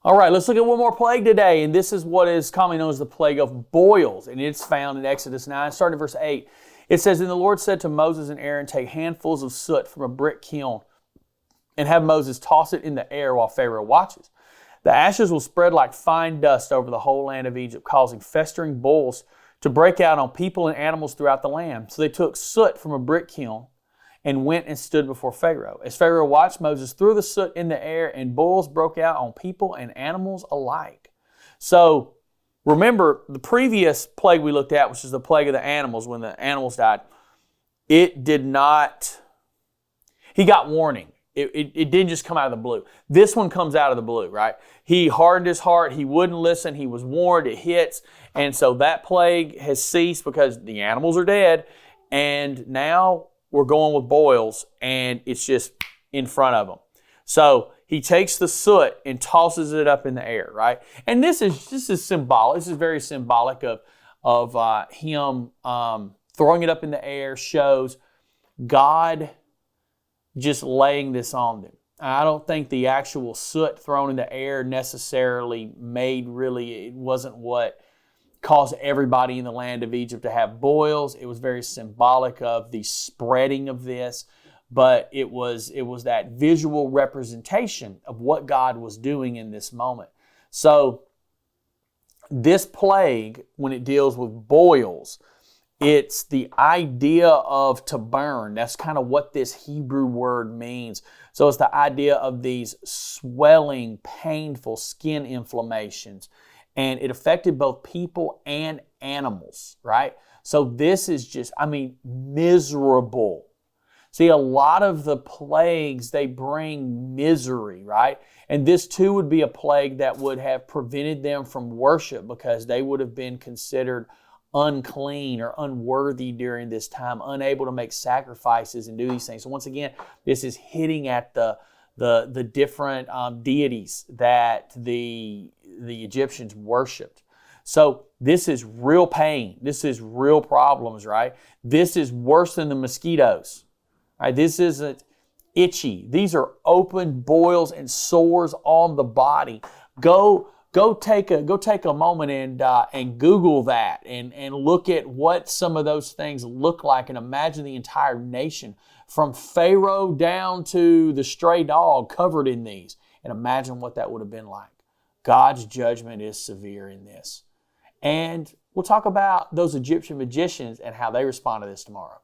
All right, let's look at one more plague today, and this is what is commonly known as the plague of boils, and it's found in Exodus 9, starting in verse 8. It says, "And the Lord said to Moses and Aaron, take handfuls of soot from a brick kiln and have Moses toss it in the air while Pharaoh watches. The ashes will spread like fine dust over the whole land of Egypt, causing festering boils to break out on people and animals throughout the land. So they took soot from a brick kiln and went and stood before Pharaoh. As Pharaoh watched, Moses threw the soot in the air, and boils broke out on people and animals alike." So remember, the previous plague we looked at, which is the plague of the animals, when the animals died, it did not, he got warning. It didn't just come out of the blue. This one comes out of the blue, right? He hardened his heart. He wouldn't listen. He was warned. It hits. And so that plague has ceased because the animals are dead. And now we're going with boils, and it's just in front of them. So he takes the soot and tosses it up in the air, right? And this is symbolic. This is very symbolic of him throwing it up in the air, shows God just laying this on them. I don't think the actual soot thrown in the air necessarily it wasn't what caused everybody in the land of Egypt to have boils. It was very symbolic of the spreading of this, but it was that visual representation of what God was doing in this moment. So this plague, when it deals with boils, it's the idea of to burn. That's kind of what this Hebrew word means. So it's the idea of these swelling, painful skin inflammations. And it affected both people and animals, right? So this is just, miserable. See, a lot of the plagues, they bring misery, right? And this too would be a plague that would have prevented them from worship because they would have been considered unclean or unworthy during this time, unable to make sacrifices and do these things. So once again, this is hitting at the different deities that the Egyptians worshipped. So this is real pain. This is real problems, right? This is worse than the mosquitoes. Right? This isn't itchy. These are open boils and sores on the body. Go take a moment and Google that and look at what some of those things look like, and imagine the entire nation from Pharaoh down to the stray dog covered in these, and imagine what that would have been like. God's judgment is severe in this. And we'll talk about those Egyptian magicians and how they respond to this tomorrow.